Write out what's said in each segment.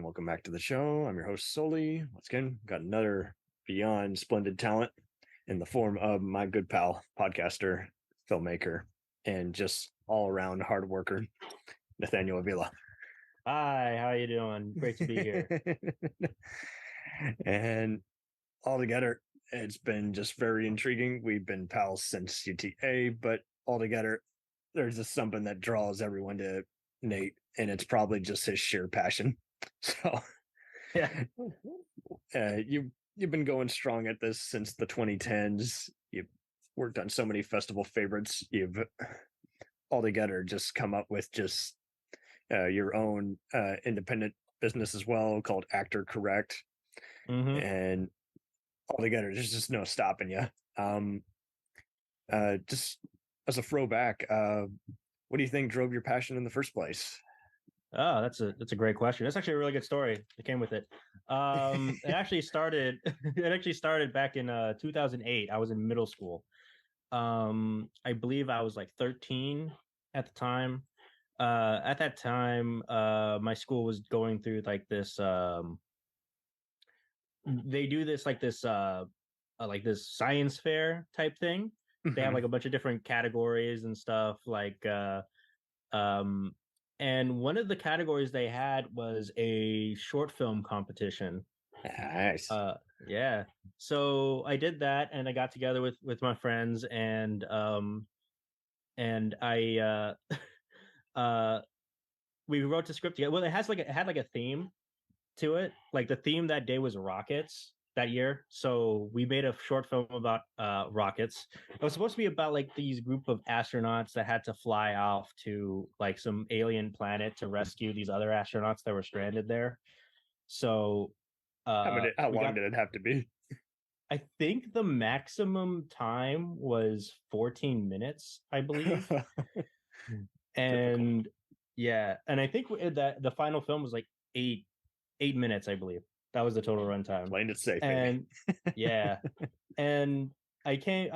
and welcome back to the show. I'm your host, Soli. Once again, got another beyond splendid talent in the form of my good pal, podcaster, filmmaker, and just all-around hard worker, Nathaniel Avila. Hi, how you doing? Great to be here. And altogether, it's been just very intriguing. We've been pals since UTA, but altogether, there's just something that draws everyone to Nate, and it's probably just his sheer passion. So, Yeah, you've been going strong at this since the 2010s. You've worked on so many festival favorites. You've altogether just come up with just your own independent business as well called Actor Correct, and altogether there's just no stopping you. Just as a throwback, what do you think drove your passion in the first place? Oh, that's a great question. That's actually a really good story that came with it. It actually started back in 2008. I was in middle school. I believe I was like 13 at the time. At that time, my school was going through like this. They do this like this science fair type thing. They have like a bunch of different categories and stuff um and one of the categories they had was a short film competition. Nice. Yeah. So I did that and I got together with my friends and I uh we wrote the script together. Well, it had like a theme to it. Like the theme that day was rockets that year. So we made a short film about rockets. It was supposed to be about like these group of astronauts that had to fly off to like some alien planet to rescue these other astronauts that were stranded there. So How long did it have to be? I think the maximum time was 14 minutes, I believe. And yeah, and I think that the final film was like 8 minutes, I believe. That was the total runtime. Playing it safe, And yeah, and we came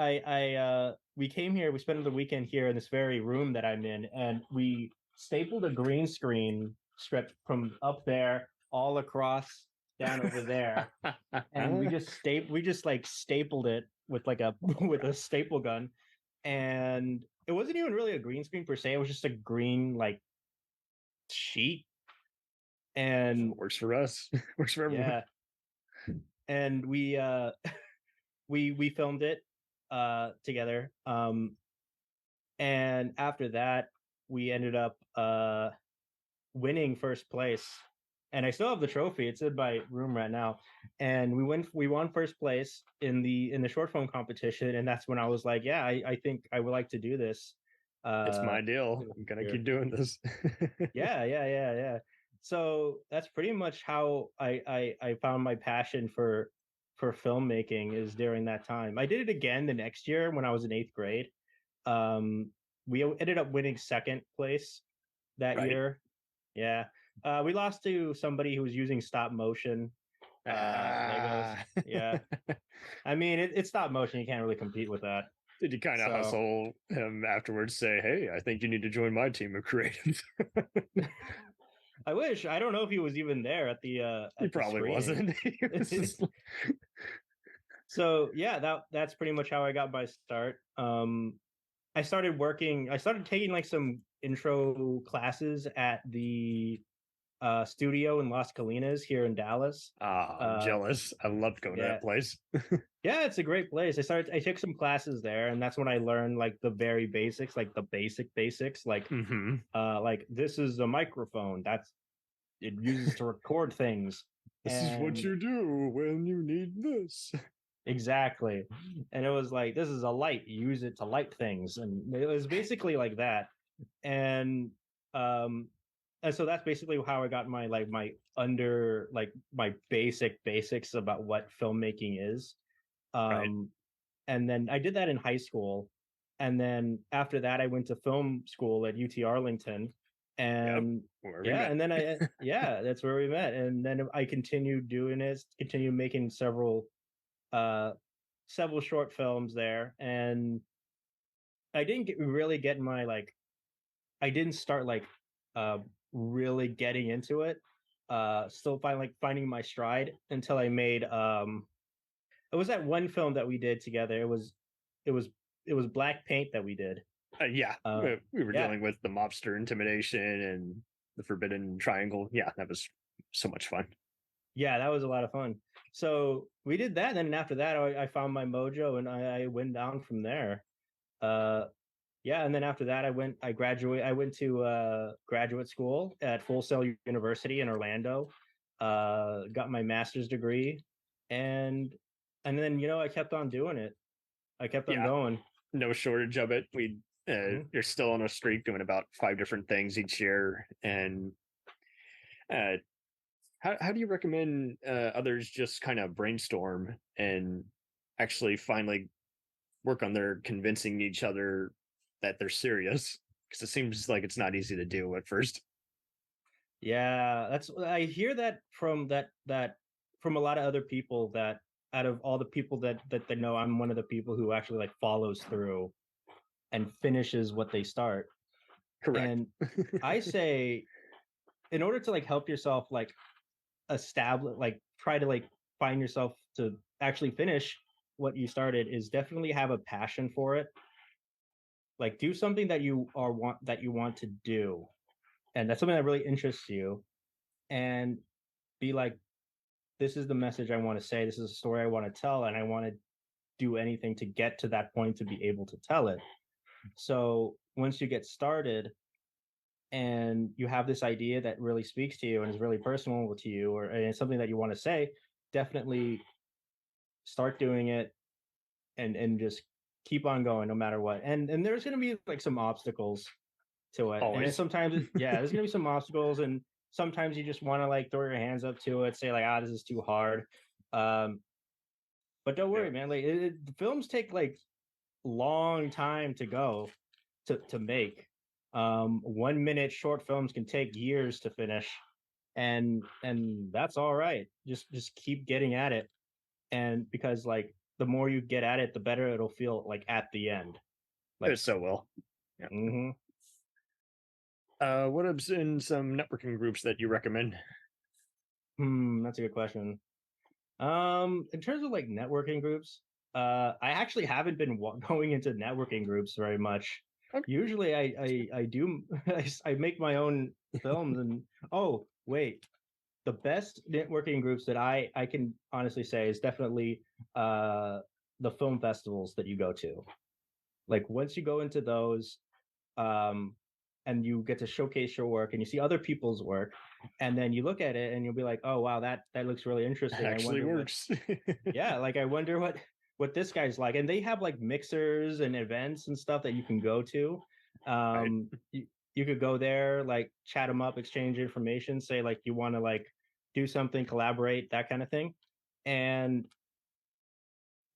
here. We spent the weekend here in this very room that I'm in, and we stapled a green screen strip from up there all across down over there, and we just like stapled it with like a with a staple gun, and it wasn't even really a green screen per se. It was just a green like sheet, and works for us. Works for everyone. yeah, and we filmed it together. And after that, we ended up winning first place. And I still have the trophy. It's in my room right now. And we won first place in the short film competition. And that's when I was like, yeah, I think I would like to do this. It's my deal. I'm gonna keep doing this. Yeah. So that's pretty much how I found my passion for filmmaking is during that time. I did it again the next year when I was in eighth grade. We ended up winning second place that year. Yeah. We lost to somebody who was using stop motion Legos. Yeah. I mean, it's stop motion. You can't really compete with that. Did you kind of hustle him afterwards? Say, hey, I think you need to join my team of creatives. I wish. I don't know if he was even there at the. He probably wasn't. So yeah, that's pretty much how I got my start. I started working. I started taking like some intro classes at the studio in Las Colinas here in Dallas. I'm jealous. I loved going to that place. Yeah, it's a great place. I took some classes there, and that's when I learned like the very basics, like the basics, like like this is a microphone. That's it uses to record things. This is what you do when you need this. Exactly. And it was like, this is a light, you use it to light things. And it was basically like that. And and so that's basically how I got my like my under like my basics about what filmmaking is. And then I did that in high school. And then after that I went to film school at UT Arlington. And and then that's where we met. And then I continued doing it, continued making several short films there, and I didn't really get my like I didn't start like really getting into it still finding my stride until I made it was that one film that we did together. It was it was Black Paint that we did. Yeah, Uh, we were yeah, dealing with the mobster intimidation and the Forbidden Triangle. Yeah, that was so much fun. yeah, that was a lot of fun. So we did that, and then after that, I found my mojo, and I went down from there. Uh, yeah, and then after that, I went to graduate school at Full Sail University in Orlando. Got my master's degree, and then I kept on doing it. I kept on Yeah, going. no shortage of it. Mhm. You're still on a streak doing about 5 different things each year. And uh, how do you recommend others just kind of brainstorm and actually finally work on their convincing each other that they're serious? Because it seems like it's not easy to do at first. Yeah, that's I hear that from a lot of other people that out of all the people that they know, I'm one of the people who actually like follows through and finishes what they start. Correct. And I say in order to like help yourself like establish like try to like find yourself to actually finish what you started is definitely have a passion for it. Like do something that you want to do. And that's something that really interests you and be like this is the message I want to say. This is a story I want to tell, and I want to do anything to get to that point to be able to tell it. So once you get started and you have this idea that really speaks to you and is really personal to you, or and it's something that you want to say, definitely start doing it and just keep on going no matter what. And there's going to be like some obstacles to it, and Always. sometimes yeah, there's going to be some obstacles, and sometimes you just want to like throw your hands up to it, say like this is too hard. Um, But don't Yeah. worry, man. Like the films take like long time to go to make. 1 minute short films can take years to finish, and that's all right. Just keep getting at it, and because like the more you get at it, the better it'll feel like at the end. Like, It's so well. Yeah. mm-hmm. What have been some networking groups that you recommend? That's a good question. In terms of like networking groups, I actually haven't been going into networking groups very much. Okay. Usually, I do I make my own films, and oh wait, the best networking groups that I can honestly say is definitely the film festivals that you go to. Like once you go into those, um, and you get to showcase your work and you see other people's work, and then you look at it and you'll be like, oh wow, that looks really interesting. I Actually wonder what works. yeah, like I wonder what this guy's like. And they have like mixers and events and stuff that you can go to. Right. You could go there, like chat them up, exchange information, say like you want to like do something, collaborate, that kind of thing. And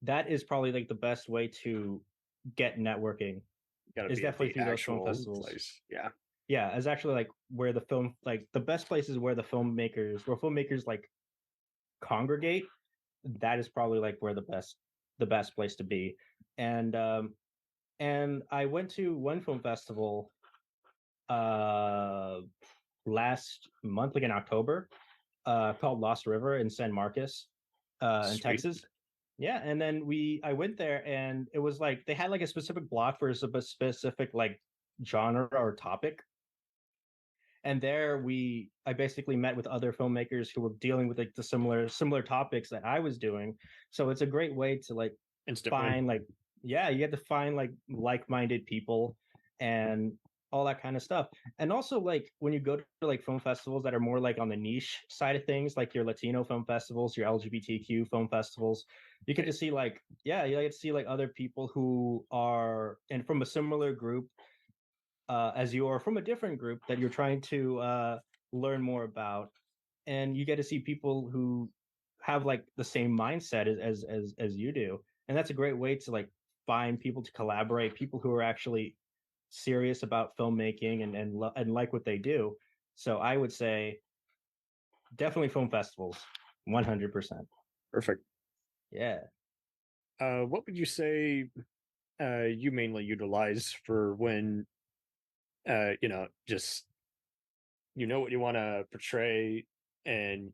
that is probably like the best way to get networking Got to is be at definitely the through those film actual festivals. place. Yeah. Yeah, is actually like where the film like the best places where filmmakers like congregate. That is probably like where the best place to be. And I went to one film festival uh last month, like in October, called Lost River in San Marcos, in Sweet. Texas. Yeah, and then I went there, and it was like they had like a specific block for a specific like genre or topic. And there I basically met with other filmmakers who were dealing with like the similar topics that I was doing. So it's a great way to like Instant win. find like yeah, you get to find like-minded people and all that kind of stuff. And also like when you go to like film festivals that are more like on the niche side of things, like your Latino film festivals, your LGBTQ film festivals, you get Right. to see like yeah, you get to see like other people who are and from a similar group as you are from a different group that you're trying to learn more about, and you get to see people who have like the same mindset as you do, and that's a great way to like find people to collaborate, people who are actually serious about filmmaking and like what they do. So I would say definitely film festivals, 100%. Perfect. Yeah. What would you say you mainly utilize for when just you know what you want to portray and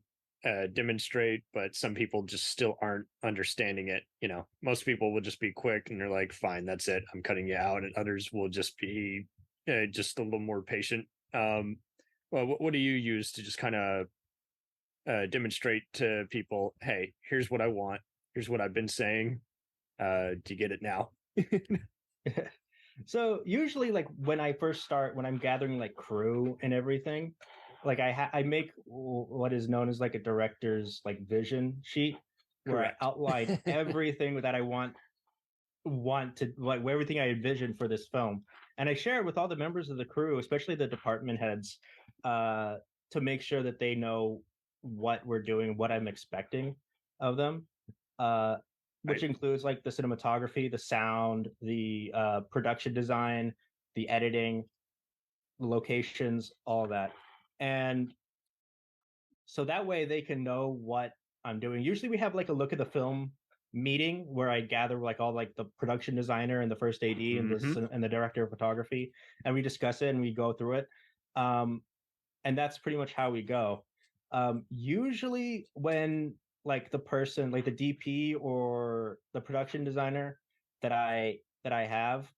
demonstrate, but some people just still aren't understanding it. Most people will just be quick and they're like, fine, that's it, I'm cutting you out. And others will just be just a little more patient. Well, what do you use to just kind of demonstrate to people, hey, here's what I want, here's what I've been saying, do you get it now? So usually, like when I first start, when I'm gathering like crew and everything, like I make what is known as like a director's like vision sheet, where I Correct. outline everything that I want to, like everything I envision for this film, and I share it with all the members of the crew, especially the department heads, to make sure that they know what we're doing, what I'm expecting of them. Uh, which Right. includes like the cinematography, the sound, the production design, the editing, the locations, all that. And so that way they can know what I'm doing. Usually we have like a look at the film meeting where I gather like all like the production designer and the first AD and Mm-hmm. the director of photography, and we discuss it and we go through it. Um, and that's pretty much how we go. Usually when like the person, like the DP or the production designer that I have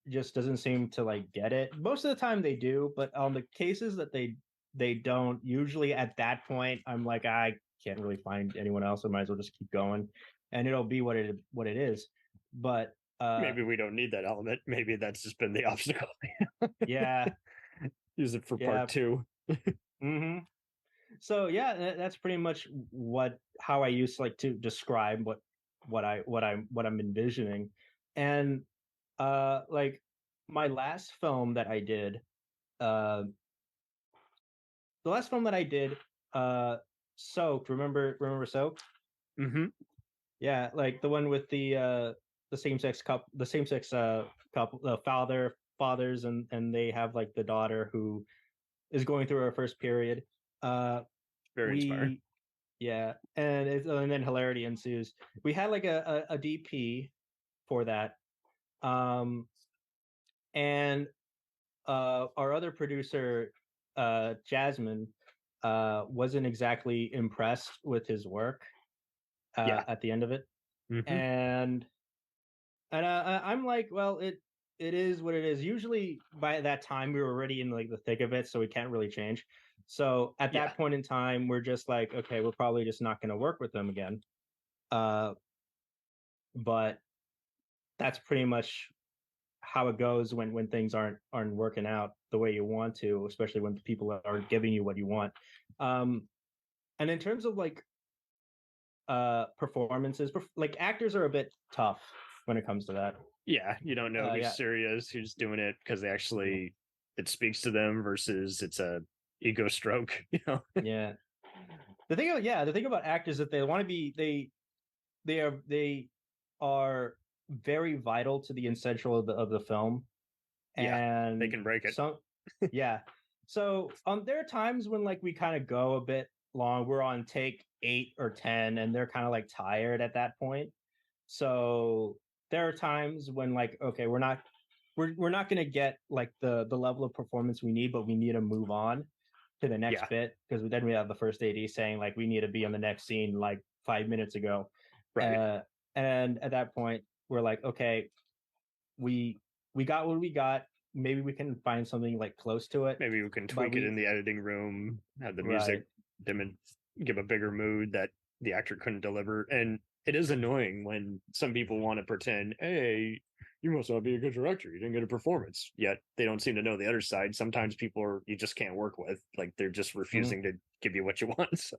just doesn't seem to like get it. Most of the time they do, but on the cases that they don't, usually at that point I'm like, I can't really find anyone else. I might as well just keep going, and it'll be what it is. But Maybe we don't need that element. Maybe that's just been the obstacle. yeah, Use it for yeah. part two. hmm So yeah, that's pretty much how I used to like to describe what I'm envisioning. And like my last film that I did, uh the last film that I did, uh Soaked, remember Soaked? Mm-hmm. Yeah, like the one with the same sex couple, the fathers, and they have like the daughter who is going through her first period. Uh Very inspiring. we Yeah, and then hilarity ensues. We had like a DP for that, um, and our other producer, Jasmine, wasn't exactly impressed with his work Yeah. at the end of it, Mm-hmm. and I'm like, well, it is what it is. Usually by that time we were already in like the thick of it, so we can't really change. So at Yeah. that point in time, we're just like, okay, we're probably just not going to work with them again. Uh, but that's pretty much how it goes when things aren't working out the way you want to, especially when people aren't giving you what you want. Um, and in terms of like performances, like actors are a bit tough when it comes to that. Yeah. You don't know who's Yeah, serious, who's doing it because they actually it speaks to them versus it's a ego stroke. yeah. The thing about actors is that they want to be they are very vital to the essential of the film, Yeah. They and can break it. so yeah. So there are times when like we kind of go a bit long. We're on take 8 or 10, and they're kind of like tired at that point. So there are times when like, okay, we're not going to get like the level of performance we need, but we need to move on to the next Yeah. bit, because then we have the first AD saying like we need to be on the next scene like 5 minutes ago, Right. uh, and at that point we're like, okay, we we got what we got. Maybe we can find something like close to it, Maybe we can but tweak it in the editing room, have the music right. give a bigger mood that the actor couldn't deliver. And it is annoying when some people want to pretend, hey, you must not be a good director. You didn't get a performance. Yet they don't seem to know the other side. Sometimes people are you just can't work with. Like they're just Mhm. refusing to give you what you want. So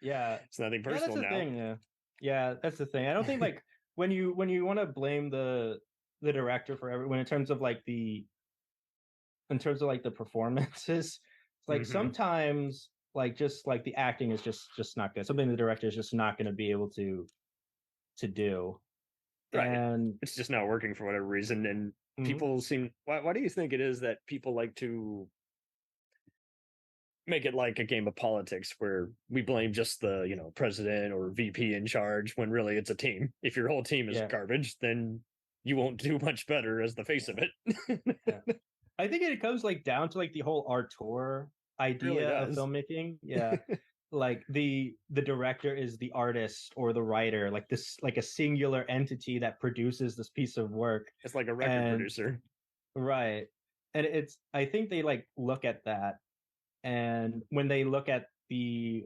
Yeah, it's nothing yeah, that's personal the now. thing. Yeah, that's the thing. I don't think like when you want to blame the director for everyone in terms of like the performances, like Hmm. sometimes like just like the acting is just not good. Something the director is just not going to be able to do. Right. And It's just not working for whatever reason. And mhm, people seem why do you think it is that people like to make it like a game of politics where we blame just the president or VP in charge when really it's a team? If your whole team is yeah, garbage, then you won't do much better as the face of it. yeah. I think it comes like down to like the whole auteur Really idea of does. filmmaking. Yeah. like the director is the artist or the writer, like this, like a singular entity that produces this piece of work. It's like a record producer. Right. And I think they like look at that, and when they look at the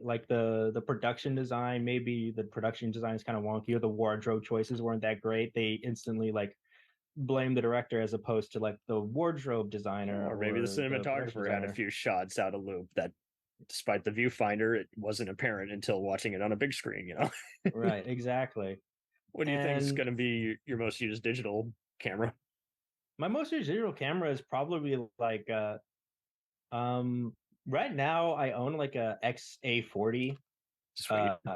production design, maybe the production design is kind of wonky or the wardrobe choices weren't that great, they instantly like blame the director as opposed to like the wardrobe designer, or maybe the cinematographer had a few shots out of loop that, despite the viewfinder, it wasn't apparent until watching it on a big screen, Right, exactly. What do you think is going to be your most used digital camera? My most used digital camera is probably like right now I own like a XA40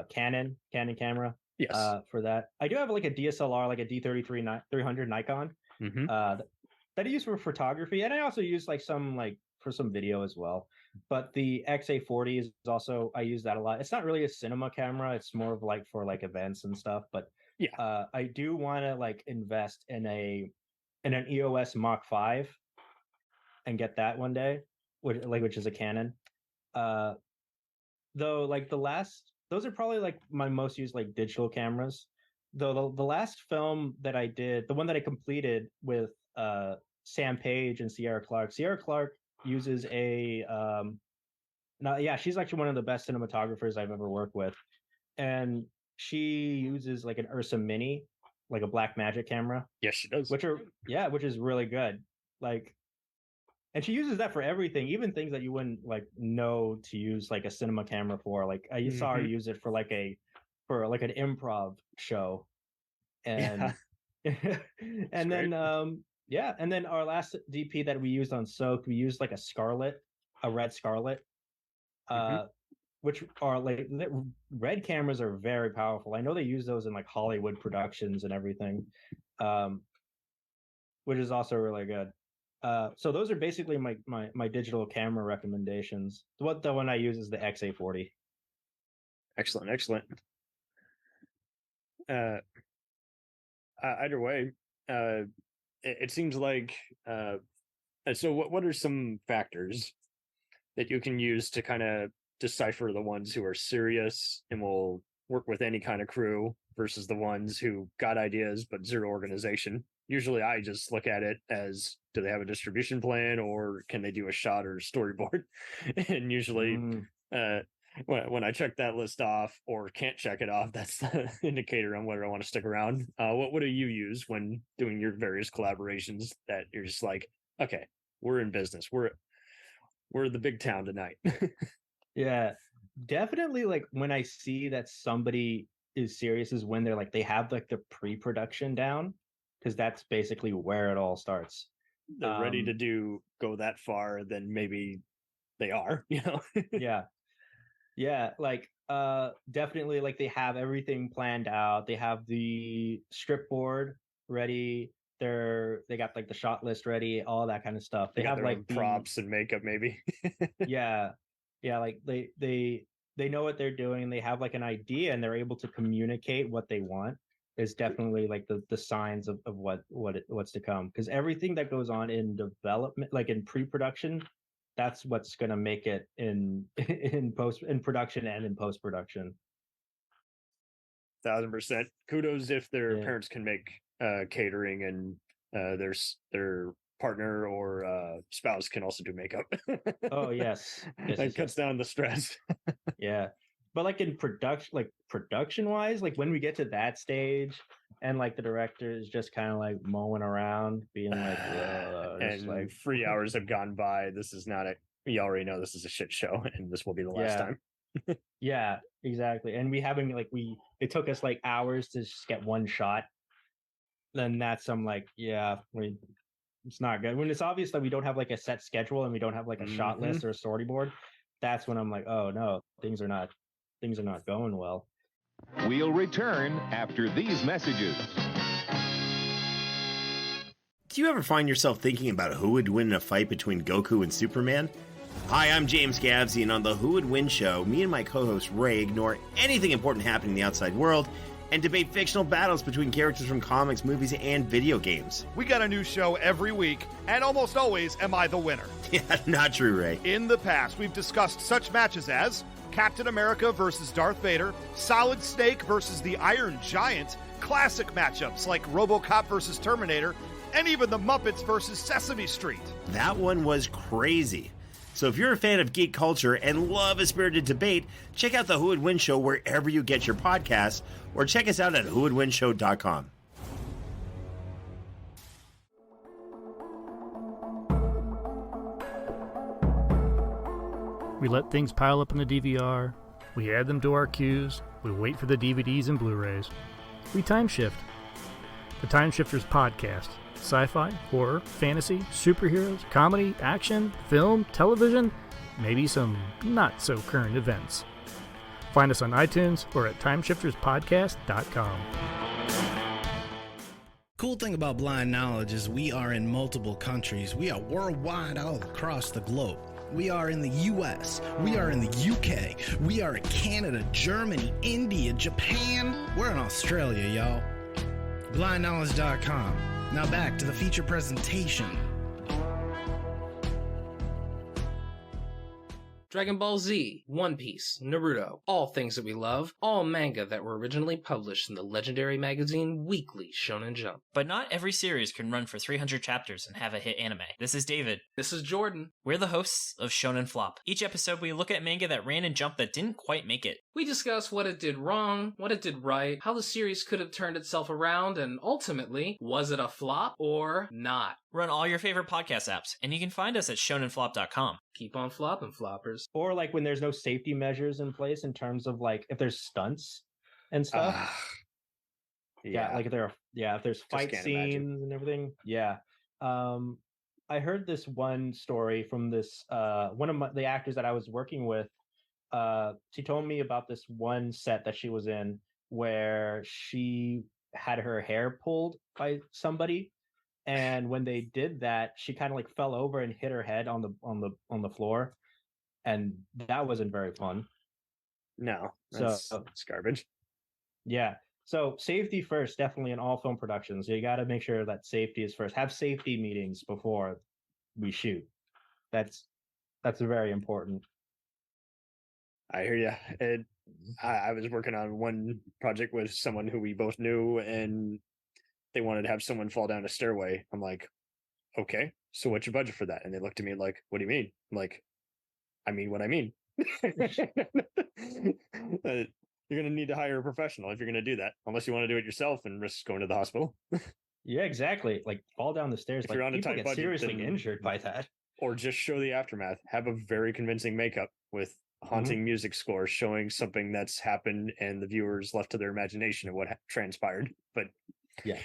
Canon camera. Yes. For that, I do have like a DSLR, like a D33 300 Nikon. That I use for photography, and I also use like for some video as well. But the XA40 is also, I use that a lot. It's not really a cinema camera; it's more of like for like events and stuff. But yeah, I do want to like invest in an EOS Mach 5 and get that one day, which is a Canon. Though like those are probably like my most used like digital cameras. Though the last film that I did, the one that I completed with Sam Page and Sierra Clark uses a she's actually one of the best cinematographers I've ever worked with, and she uses like an Ursa Mini, like a Black Magic camera. Yes, she does. Which is really good. Like, and she uses that for everything, even things that you wouldn't like know to use like a cinema camera for. Like I saw her use it for like an improv show, and and then and then our last DP that we used on Soak, we used like a red Scarlet, which are like red cameras are very powerful. I know they use those in like Hollywood productions and everything, which is also really good. So those are basically my digital camera recommendations. The one I use is the XA40. Excellent. Either way, it seems like so what are some factors that you can use to kind of decipher the ones who are serious and will work with any kind of crew versus the ones who got ideas but zero organization? Usually I just look at it as, do they have a distribution plan or can they do a shot or storyboard? And usually when I check that list off or can't check it off, that's the indicator on whether I want to stick around. What do you use when doing your various collaborations that you're just like, okay, we're in business. We're the big town tonight. Yeah, definitely. Like when I see that somebody is serious is when they're like, they have like the pre-production down, because that's basically where it all starts. They're ready to go that far, then maybe they are, Yeah, like definitely, like they have everything planned out. They have the strip board ready. They got like the shot list ready, all that kind of stuff. They have their like props and makeup, maybe. yeah, like they know what they're doing. They have like an idea, and they're able to communicate what they want. Is definitely like the signs of what's to come, because everything that goes on in development, like in pre-production, that's what's going to make it in production and in post-production. 1,000%. Kudos if their parents can make catering and their partner or spouse can also do makeup. Oh yes, that cuts down the stress. Yeah, but like in production wise, like when we get to that stage and like the director is just kind of like mowing around being like and like 3 hours have gone by, this is not you already know this is a shit show and this will be the last time. Yeah, exactly. And it took us like hours to just get one shot. Then that's it's not good. When it's obvious that we don't have like a set schedule and we don't have like a shot list or a storyboard, that's when I'm like, oh no, things are not going well. We'll return after these messages. Do you ever find yourself thinking about who would win in a fight between Goku and Superman? Hi, I'm James Gavsey, and on the Who Would Win show, me and my co-host Ray ignore anything important happening in the outside world and debate fictional battles between characters from comics, movies, and video games. We got a new show every week, and almost always am I the winner. Yeah, not true, Ray. In the past, we've discussed such matches as Captain America versus Darth Vader, Solid Snake versus the Iron Giant, classic matchups like RoboCop versus Terminator, and even the Muppets versus Sesame Street. That one was crazy. So if you're a fan of geek culture and love a spirited debate, check out the Who Would Win Show wherever you get your podcasts, or check us out at whowouldwinshow.com. We let things pile up in the DVR, we add them to our queues, we wait for the DVDs and Blu-rays. We time shift. The Time Shifters Podcast. Sci-fi, horror, fantasy, superheroes, comedy, action, film, television, maybe some not-so-current events. Find us on iTunes or at timeshifterspodcast.com. Cool thing about Blind Knowledge is we are in multiple countries. We are worldwide all across the globe. We are in the US, we are in the UK, we are in Canada, Germany, India, Japan. We're in Australia, y'all. BlindKnowledge.com. Now back to the feature presentation. Dragon Ball Z, One Piece, Naruto, all things that we love, all manga that were originally published in the legendary magazine Weekly Shonen Jump. But not every series can run for 300 chapters and have a hit anime. This is David. This is Jordan. We're the hosts of Shonen Flop. Each episode, we look at manga that ran in Jump that didn't quite make it. We discuss what it did wrong, what it did right, how the series could have turned itself around, and ultimately, was it a flop or not? We're on all your favorite podcast apps, and you can find us at shonenflop.com. Keep on flopping, floppers. Or like when there's no safety measures in place in terms of like if there's stunts and stuff. Yeah, like if there's fight scenes and everything. Yeah. I heard this one story from this one of the actors that I was working with. She told me about this one set that she was in where she had her hair pulled by somebody, and when they did that, she kind of like fell over and hit her head on the floor, and that wasn't very fun. No, it's garbage. Yeah. So safety first, definitely in all film productions. You got to make sure that safety is first. Have safety meetings before we shoot. That's very important. I hear you. I was working on one project with someone who we both knew, and they wanted to have someone fall down a stairway. I'm like, okay, so what's your budget for that? And they looked at me like, what do you mean? I'm like, I mean what I mean. You're going to need to hire a professional if you're going to do that, unless you want to do it yourself and risk going to the hospital. Yeah, exactly. Like fall down the stairs. If like you're on a people tight get budget, seriously injured by that. Or just show the aftermath. Have a very convincing makeup with haunting music score showing something that's happened and the viewers left to their imagination of what transpired. But yeah,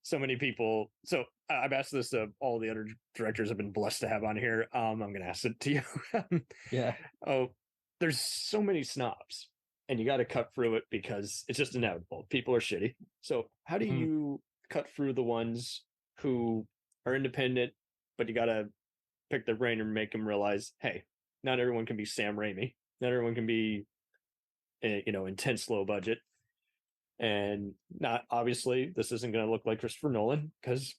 so many people. So I've asked this to all the other directors I've been blessed to have on here. I'm going to ask it to you. Yeah. Oh, there's so many snobs, and you got to cut through it because it's just inevitable. People are shitty. So how do you cut through the ones who are independent, but you got to pick their brain and make them realize, hey, not everyone can be Sam Raimi. Not everyone can be, intense low budget. And not obviously this isn't going to look like Christopher Nolan because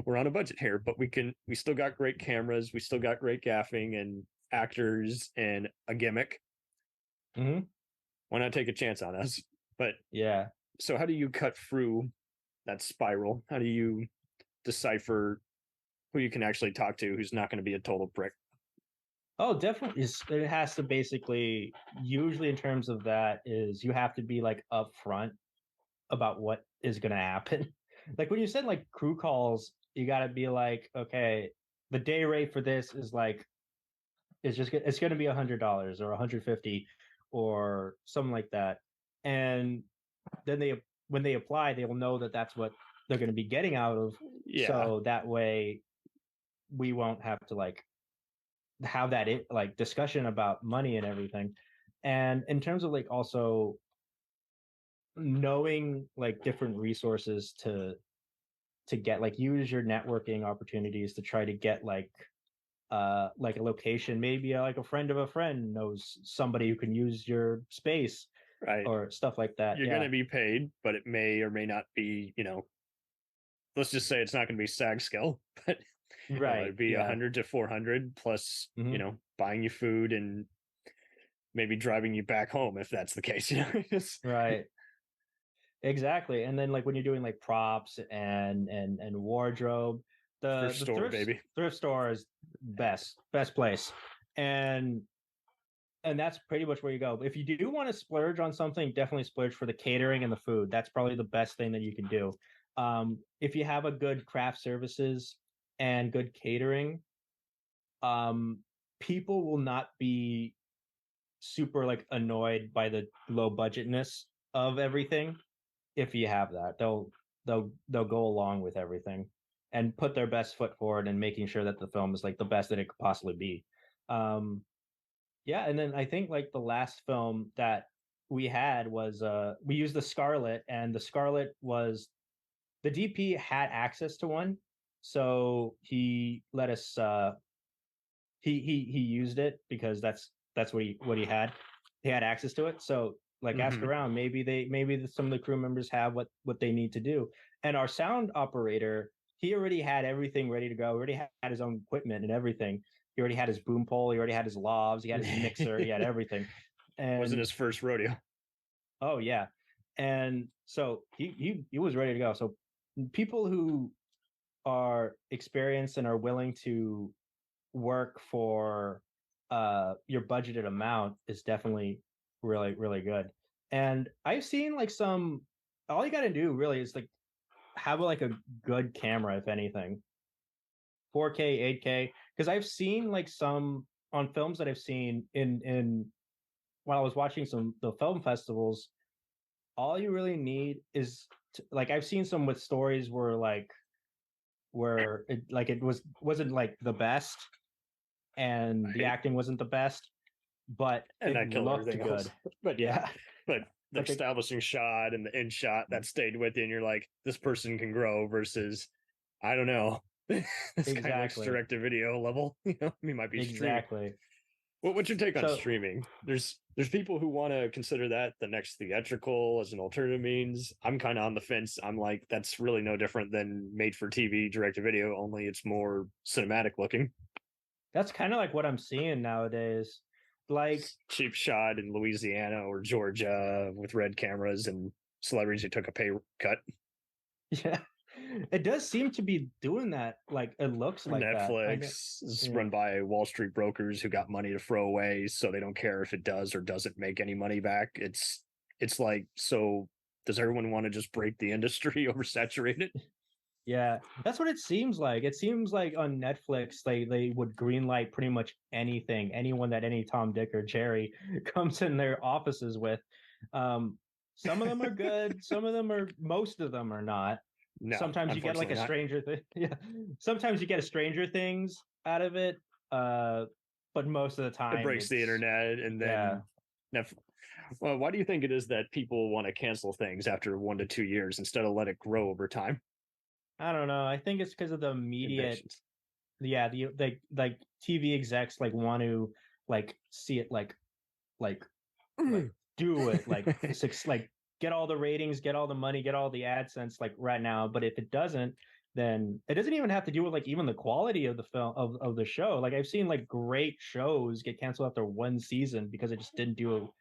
we're on a budget here, but we still got great cameras. We still got great gaffing and actors and a gimmick. Mm-hmm. Why not take a chance on us? But yeah. So how do you cut through that spiral? How do you decipher who you can actually talk to who's not going to be a total prick? Oh, definitely. It has to basically, usually in terms of that, is you have to be like upfront about what is going to happen. Like when you said like crew calls, you got to be like, okay, the day rate for this is like, it's going to be $100 or $150 or something like that. And then when they apply, they will know that that's what they're going to be getting out of. Yeah. So that way we won't have to like have that discussion about money and everything. And in terms of like also knowing like different resources to get like use your networking opportunities to try to get like a location, maybe like a friend of a friend knows somebody who can use your space, right, or stuff like that. You're going to be paid, but it may or may not be, let's just say it's not going to be SAG scale, but right, it'd be 100 to 400 plus, buying you food and maybe driving you back home if that's the case. Right. Exactly. And then like when you're doing like props and wardrobe, the Thrift store, baby. thrift store is best place. And that's pretty much where you go. If you do want to splurge on something, definitely splurge for the catering and the food. That's probably the best thing that you can do. If you have a good craft services and good catering, people will not be super like annoyed by the low budgetness of everything. If you have that, they'll go along with everything and put their best foot forward and making sure that the film is like the best that it could possibly be. Yeah, and then I think like the last film that we had was we used the Scarlet, and the Scarlet was the DP had access to one, so he let us he used it because that's what he had. He had access to it, so like ask around, maybe some of the crew members have what they need to do. And our sound operator, he already had everything ready to go, already had his own equipment and everything. He already had his boom pole, he already had his lavs, he had his mixer, he had everything. And wasn't his first rodeo. Oh yeah. And so he was ready to go. So people who are experienced and are willing to work for your budgeted amount is definitely really, really good. And I've seen like all you got to do really is like have like a good camera, if anything, 4K, 8K. Because I've seen like some on films that I've seen in while I was watching the film festivals, all you really need is like I've seen some with stories where it wasn't like the best and the acting wasn't the best, but and it looked good. Else. But yeah, but the establishing shot and the end shot that stayed with you, and you're like, this person can grow versus, I don't know, this kind of looks direct to video level. He might be exactly. What's your take on streaming? There's people who want to consider that the next theatrical as an alternative means. I'm kind of on the fence. I'm like, that's really no different than made for TV direct to video, only it's more cinematic looking. That's kind of like what I'm seeing nowadays. Like cheap shot in Louisiana or Georgia with red cameras and celebrities who took a pay cut. Yeah, it does seem to be doing that. Like it looks like Netflix is run by Wall Street brokers who got money to throw away, so they don't care if it does or doesn't make any money back. It's like, so does everyone want to just break the industry, oversaturate it? Yeah, that's what it seems like. It seems like on Netflix, they would greenlight pretty much anything, anyone that any Tom, Dick, or Jerry comes in their offices with. Some of them are good. Most of them are not. No, sometimes you get like a Stranger Thing. Yeah, sometimes you get a Stranger Things out of it. But most of the time it breaks the internet, and then well, why do you think it is that people want to cancel things after 1 to 2 years instead of let it grow over time? I don't know. I think it's because of the immediate, the like TV execs like want to like see it like do it like get all the ratings, get all the money, get all the AdSense like right now. But if it doesn't, then it doesn't even have to do with like even the quality of the film of the show. Like I've seen like great shows get canceled after one season because it just didn't do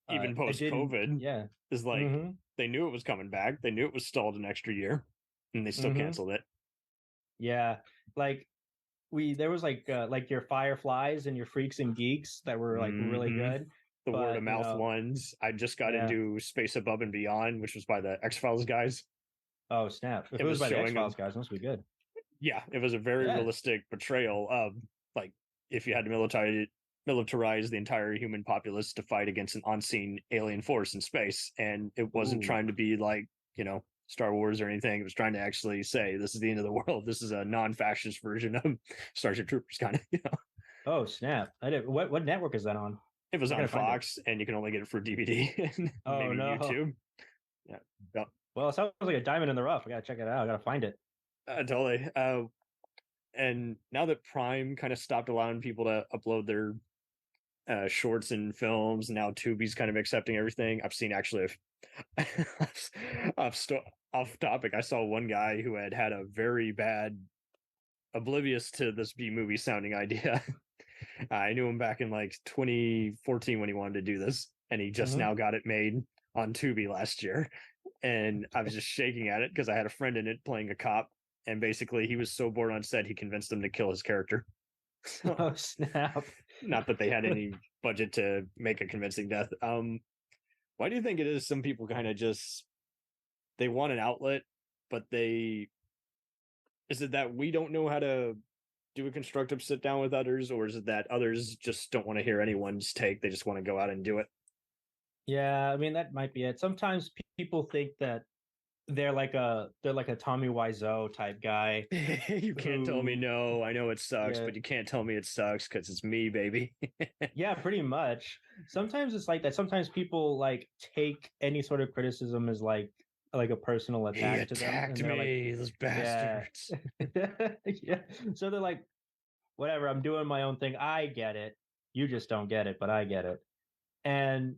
even post COVID. Yeah, is like they knew it was coming back. They knew it was stalled an extra year. And they still canceled it. Yeah, like there was like your Fireflies and your Freaks and Geeks that were like really good. The word of mouth ones. I just got into Space Above and Beyond, which was by the X-Files guys. Oh snap! If it was by the X-Files guys, it must be good. Yeah, it was a very realistic portrayal of like if you had to militarize the entire human populace to fight against an unseen alien force in space, and it wasn't trying to be like Star Wars or anything. It was trying to actually say this is the end of the world. This is a non-fascist version of Starship Troopers, kind of. Oh snap! I did. What network is that on? It was on Fox, and you can only get it for DVD and maybe YouTube. Yeah. Well, it sounds like a diamond in the rough. I gotta check it out. I gotta find it. Totally. And now that Prime kind of stopped allowing people to upload their shorts and films, now Tubi's kind of accepting everything. I've seen actually off topic, I saw one guy who had a very bad, oblivious to this B movie sounding idea, I knew him back in like 2014 when he wanted to do this, and he just Mhm. now got it made on Tubi last year. And I was just shaking at it because I had a friend in it playing a cop, and basically he was so bored on set he convinced him to kill his character. So, Oh snap! not that they had any budget to make a convincing death. Why do you think it is some people kind of just they want an outlet, but is it that we don't know how to do a constructive sit down with others, or is it that others just don't want to hear anyone's take? They just want to go out and do it. Yeah, I mean that might be it. Sometimes people think that they're like a Tommy Wiseau type guy. You can't tell me who- no. I know it sucks, Yeah. but you can't tell me it sucks because it's me, baby. Yeah, pretty much. Sometimes it's like that. Sometimes people like take any sort of criticism as like a personal He attack to them. attacked And they're like, me, those bastards. yeah. So they're like, whatever, I'm doing my own thing. I get it. You just don't get it, but I get it. And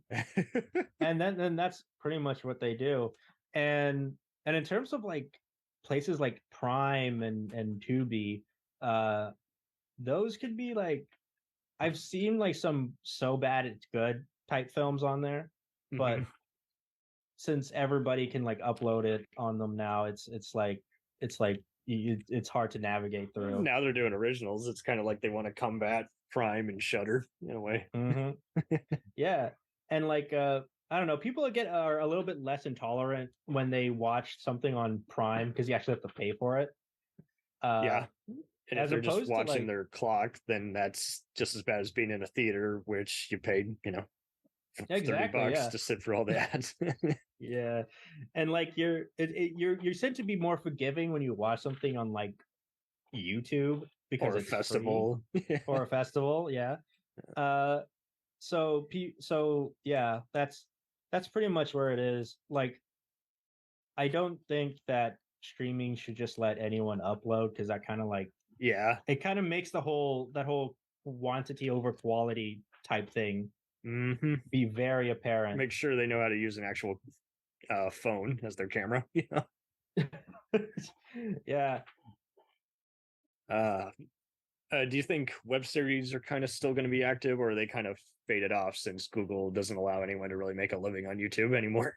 then that's pretty much what they do. And in terms of like places like Prime and Tubi, those could be like I've seen like some so bad it's good type films on there, but Mhm. since everybody can like upload it on them now, it's hard to navigate through. Now they're doing originals. It's kind of like they want to combat Prime and Shudder in a way. Mhm. Yeah, and like I don't know, people are a little bit less intolerant when they watch something on Prime because you actually have to pay for it. Yeah. And if as they're just opposed to, watching like- their clock, then that's just as bad as being in a theater, which you paid, Exactly, $30 yeah. to sit for all the ads. Yeah, and like you're said to be more forgiving when you watch something on like YouTube because or a it's free. festival. Or a festival. Yeah. So yeah, that's pretty much where it is. Like, I don't think that streaming should just let anyone upload because that kind of like Yeah. it kind of makes that whole quantity over quality type thing Hmm. be very apparent. Make sure they know how to use an actual phone as their camera. Yeah. Do you think web series are kind of still going to be active, or are they kind of faded off since Google doesn't allow anyone to really make a living on YouTube anymore?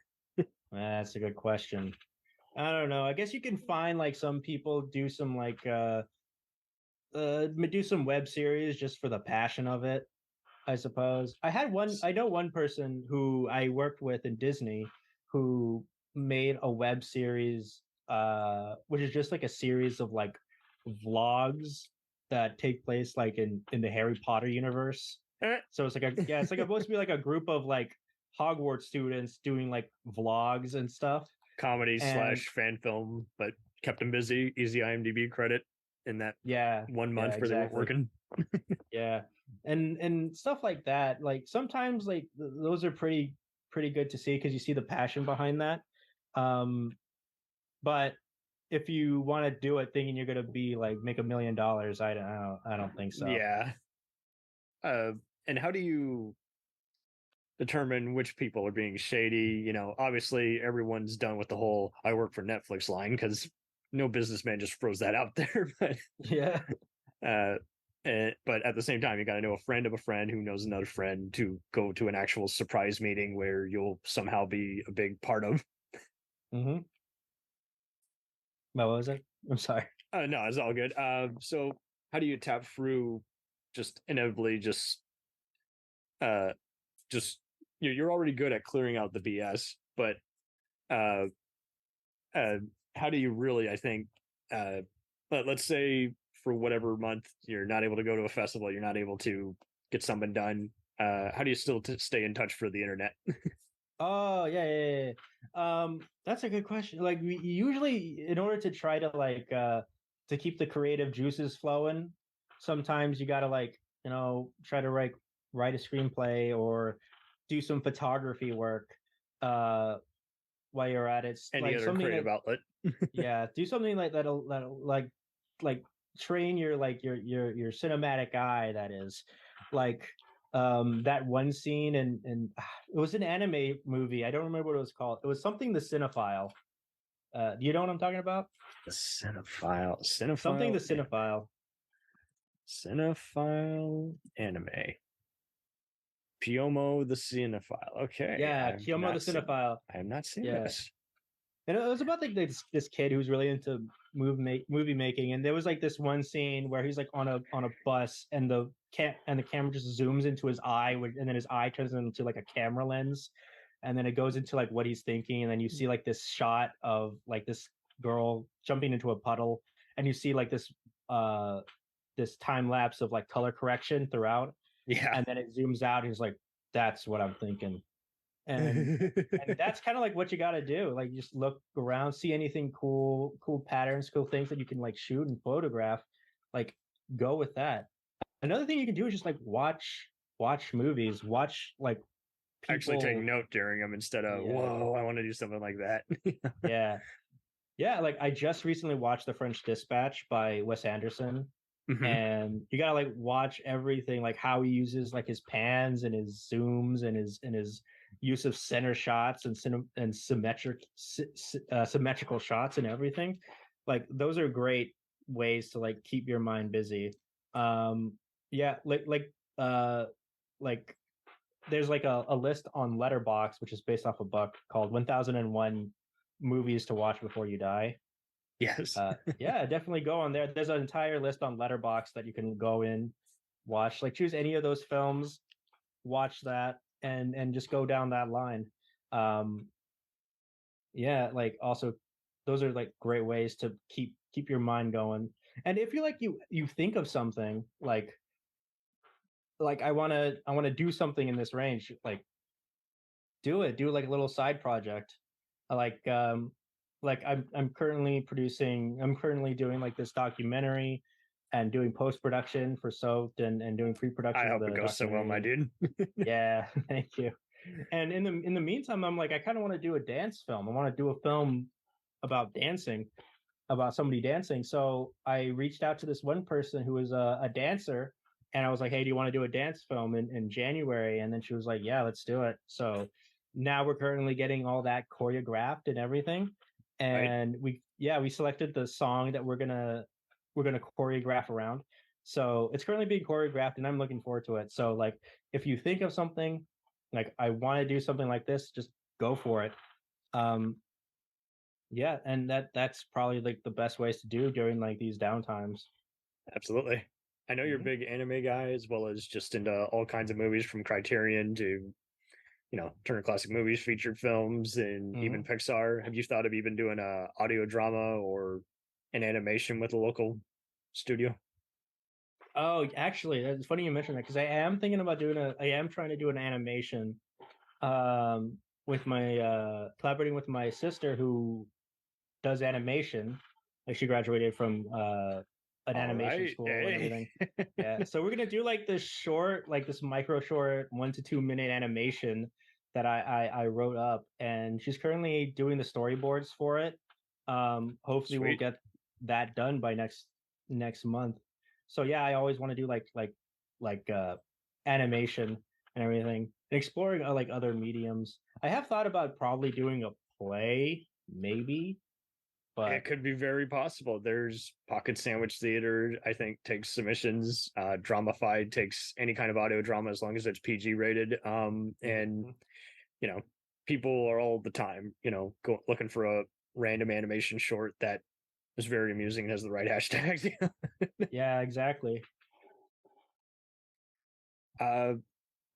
That's a good question. I don't know. I guess you can find like some people do some like do some web series just for the passion of it, I suppose. I know one person who I worked with in Disney who made a web series which is just like a series of like vlogs that take place like in the Harry Potter universe. So it's like it's like supposed to be like a group of like Hogwarts students doing like vlogs and stuff. Comedy / fan film, but kept them busy. Easy IMDb credit in that 1 month where they weren't working. Yeah, and stuff like that. Like sometimes like those are pretty good to see because you see the passion behind that. But if you want to do it thinking you're gonna be like make $1 million, I don't think so. Yeah. And how do you determine which people are being shady? Obviously everyone's done with the whole "I work for Netflix" line because no businessman just throws that out there. But yeah. But at the same time, you got to know a friend of a friend who knows another friend to go to an actual surprise meeting where you'll somehow be a big part of. Mm-hmm. What was it? I'm sorry. No, it's all good. So how do you tap through just inevitably you're already good at clearing out the BS, but how do you really, I think, let's say for whatever month you're not able to go to a festival, you're not able to get something done. How do you still stay in touch for the internet? Oh yeah. That's a good question. Like we usually, in order to try to like to keep the creative juices flowing, sometimes you got to like try to write a screenplay or do some photography work while you're at it. Any like other creative outlet? Yeah, do something like that'll like train your your cinematic eye. That is like that one scene and it was an anime movie. I don't remember what it was called. It was something The Cinephile. Do you know what I'm talking about? The Cinephile. Something The Cinephile. Cinephile anime. Piomo the Cinephile. Okay. Yeah, Kiyomo the Cinephile. I have not seen Yeah. this. And it was about like this kid who's really into movie making, and there was like this one scene where he's like on a bus, and the camera just zooms into his eye, and then his eye turns into like a camera lens, and then it goes into like what he's thinking, and then you see like this shot of like this girl jumping into a puddle, and you see like this time lapse of like color correction throughout, and then it zooms out, and he's like, "That's what I'm thinking." And that's kind of like what you got to do. Like, just look around, see anything cool patterns, cool things that you can like shoot and photograph, like go with that. Another thing you can do is just like watch movies, watch like people... actually take note during them instead of whoa, I want to do something like that. yeah, like I just recently watched The French Dispatch by Wes Anderson. And you gotta like watch everything, like how he uses like his pans and his zooms and his use of center shots and symmetrical shots and everything. Like those are great ways to like keep your mind busy. Like there's like a list on Letterboxd, which is based off a book called 1001 Movies to Watch Before You Die. Yes. Yeah, definitely go on there. There's an entire list on Letterboxd that you can go in, watch, like choose any of those films, watch that, and just go down that line. Yeah, like also those are like great ways to keep your mind going. And if you like you think of something like I want to do something in this range, like do like a little side project. I'm currently doing like this documentary and doing post-production for Soaked and doing pre-production. I hope it goes so well, my dude. Yeah, thank you. And in the meantime, I'm like, I kind of want to do a dance film. I want to do a film about dancing, about somebody dancing. So I reached out to this one person who was a dancer, and I was like, hey, do you want to do a dance film in January? And then she was like, yeah, let's do it. So now we're currently getting all that choreographed and everything. And we selected the song that we're gonna choreograph around. So it's currently being choreographed, and I'm looking forward to it. So like, if you think of something like I want to do something like this, just go for it. Yeah, and that's probably like the best ways to do during like these downtimes. Absolutely. I know you're a big anime guy, as well as just into all kinds of movies, from Criterion to Turner Classic Movies, featured films, and even Pixar. Have you thought of even doing a audio drama or an animation with a local studio? Oh, actually, it's funny you mentioned that, because I am thinking about I am trying to do an animation with my collaborating with my sister who does animation. Like, she graduated from an animation school and everything. Yeah, so we're gonna do like this short, like this micro short 1 to 2 minute animation that I wrote up, and she's currently doing the storyboards for it. Hopefully we'll get that done by next month. So yeah, I always want to do like animation and everything, and exploring like other mediums. I have thought about probably doing a play, maybe. But it could be very possible. There's Pocket Sandwich Theater, I think, takes submissions. Dramafied takes any kind of audio drama as long as it's PG rated. And people are all the time, looking for a random animation short that is very amusing and has the right hashtags. Yeah, exactly.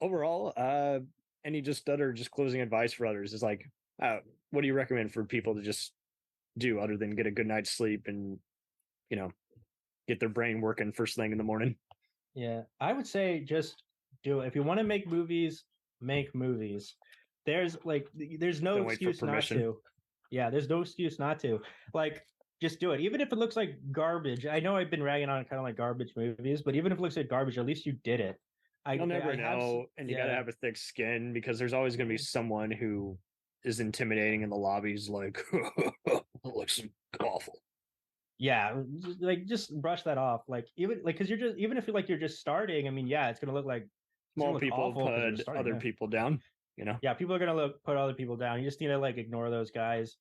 Overall, any just closing advice for others is like, what do you recommend for people to just do other than get a good night's sleep and get their brain working first thing in the morning? Yeah, I would say just do it. If you want to make movies, make movies. There's no excuse not to. Yeah, there's no excuse not to. Like, just do it, even if it looks like garbage. I know I've been ragging on kind of like garbage movies, but even if it looks like garbage, at least you did it. You'll never know, and you gotta have a thick skin, because there's always gonna be someone who is intimidating in the lobbies, like, it looks awful. Yeah, just brush that off. Like, because even if you're just starting, I mean, yeah, it's gonna look like small people put other people down. Yeah, people are gonna put other people down. You just need to like ignore those guys.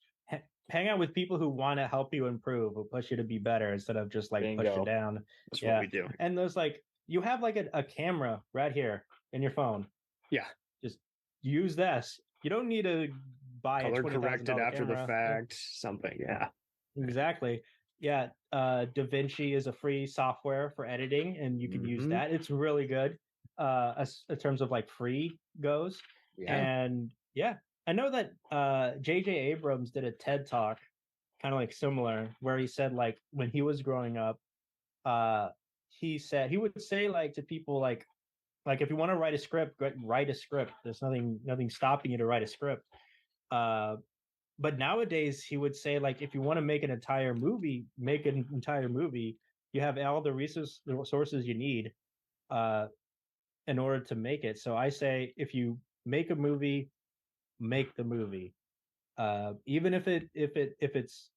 hang out with people who want to help you improve, who push you to be better instead of just like push Bingo. you down. That's what we do. And there's like, you have like a camera right here in your phone. Yeah. Just use this. You don't need to buy Color a $20,000 corrected after camera. the fact, something. Yeah. Exactly. Yeah. DaVinci is a free software for editing, and you can use that. It's really good as in terms of like free goes. Yeah. And yeah, I know that J.J. Abrams did a TED Talk kind of like similar, where he said like when he was growing up, he would say like to people like if you want to write a script, write a script. There's nothing stopping you to write a script. But nowadays he would say like if you want to make an entire movie, make an entire movie. You have all the resources you need in order to make it. So I say if you make a movie, make the movie. Even if it's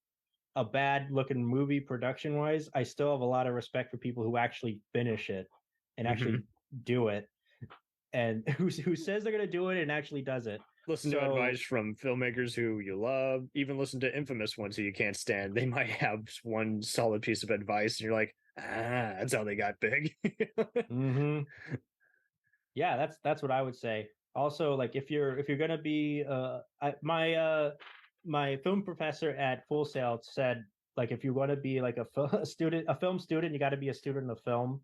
a bad looking movie production wise, I still have a lot of respect for people who actually finish it and actually do it, and who says they're going to do it and actually does it. Listen to advice from filmmakers who you love. Even listen to infamous ones who you can't stand. They might have one solid piece of advice, and you're like, that's how they got big. Yeah, that's what I would say. Also, like if you're gonna be my film professor at Full Sail said like if you want to be like a film student, you got to be a student of film.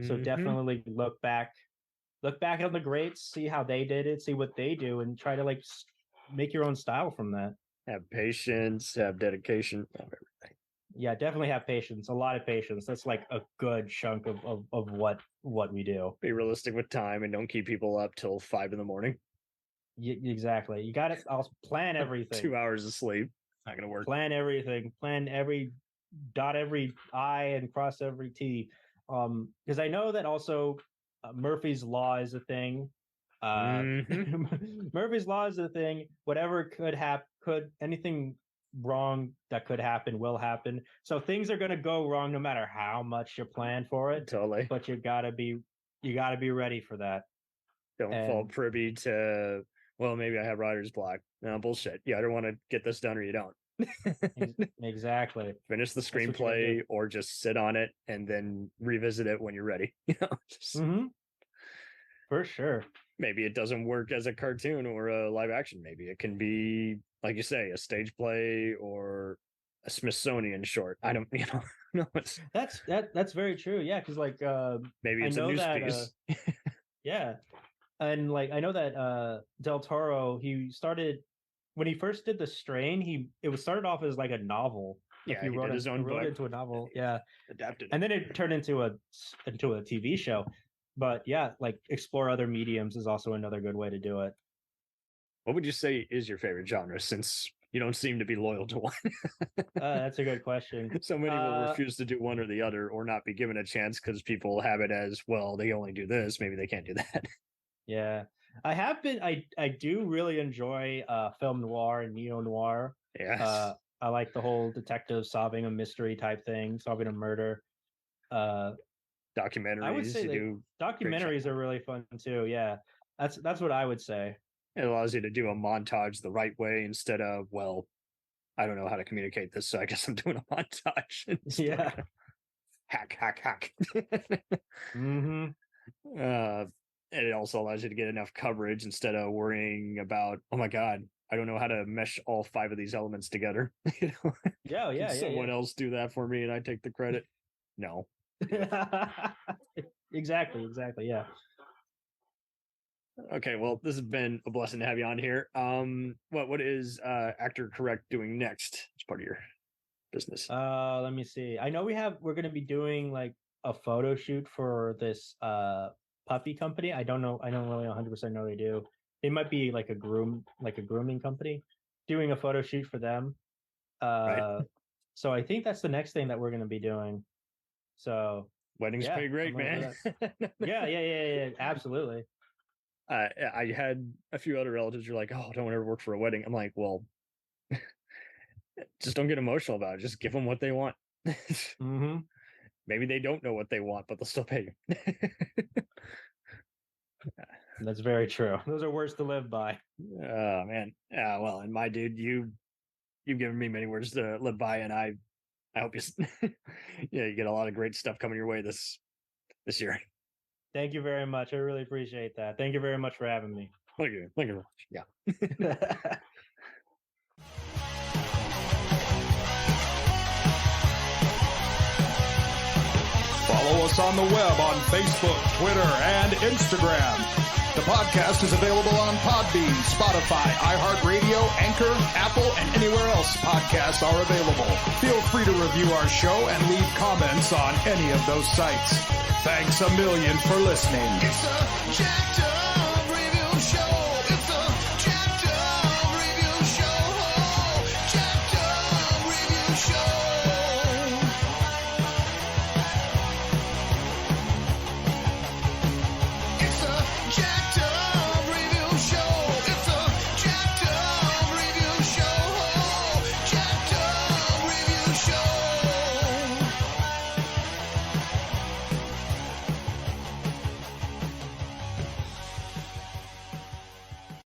So definitely look back on the greats, see how they did it, see what they do, and try to like make your own style from that. Have patience, have dedication, have everything. Yeah, definitely have patience. A lot of patience. That's like a good chunk of what we do. Be realistic with time and don't keep people up till 5 a.m. Exactly. You got to. I'll plan everything. 2 hours of sleep. Not gonna work. Plan everything. Dot every I and cross every T. Because I know that also Murphy's Law is a thing. Murphy's Law is a thing. Whatever could happen, anything wrong that could happen will happen. So things are going to go wrong no matter how much you plan for it. Totally. But you gotta be ready for that. Don't fall privy to, well, maybe I have writer's block. No, bullshit. You either want to get this done or you don't. Exactly. Finish the screenplay or just sit on it and then revisit it when you're ready. For sure. Maybe it doesn't work as a cartoon or a live action. Maybe it can be, like you say, a stage play or a Smithsonian short. I don't, no. That's very true. Yeah, because like maybe it's a news piece. Yeah, and like I know that Del Toro, when he first did The Strain, it started off as like a novel. Yeah, he wrote his own book. Wrote it into a novel. Yeah, adapted, and then it turned into a TV show. But yeah, like explore other mediums is also another good way to do it. What would you say is your favorite genre, since you don't seem to be loyal to one? That's a good question. So many will refuse to do one or the other, or not be given a chance because people have it as, well, they only do this, maybe they can't do that. Yeah, I do really enjoy film noir and neo noir. Yes. I like the whole detective solving a mystery type thing, solving a murder. Documentaries. I would say documentaries are really fun too. Yeah, that's what I would say. It allows you to do a montage the right way instead of, well, I don't know how to communicate this, so I guess I'm doing a montage. Yeah. Hack. And it also allows you to get enough coverage instead of worrying about, oh my God, I don't know how to mesh all 5 of these elements together. Yeah. Someone else do that for me and I take the credit. No. Exactly. Yeah. Okay, well, this has been a blessing to have you on here. What is Actor Correct doing next as part of your business? Let me see. I know we're going to be doing like a photo shoot for this puppy company. I don't really 100% know they do. They might be like a grooming company, doing a photo shoot for them. Right. So I think that's the next thing that we're going to be doing. So weddings pay great, man. Yeah, absolutely. I had a few other relatives who are like, oh, don't ever work for a wedding. I'm like, well, just don't get emotional about it. Just give them what they want. Maybe they don't know what they want, but they'll still pay you. That's very true. Those are words to live by. Oh, man. Well, and my dude, you you've given me many words to live by, and I hope you get a lot of great stuff coming your way this year. Thank you very much. I really appreciate that. Thank you very much for having me. Thank you very much. Yeah. Follow us on the web on Facebook, Twitter, and Instagram. The podcast is available on Podbean, Spotify, iHeartRadio, Anchor, Apple, and anywhere else podcasts are available. Feel free to review our show and leave comments on any of those sites. Thanks a million for listeing. It's a jacked up review show.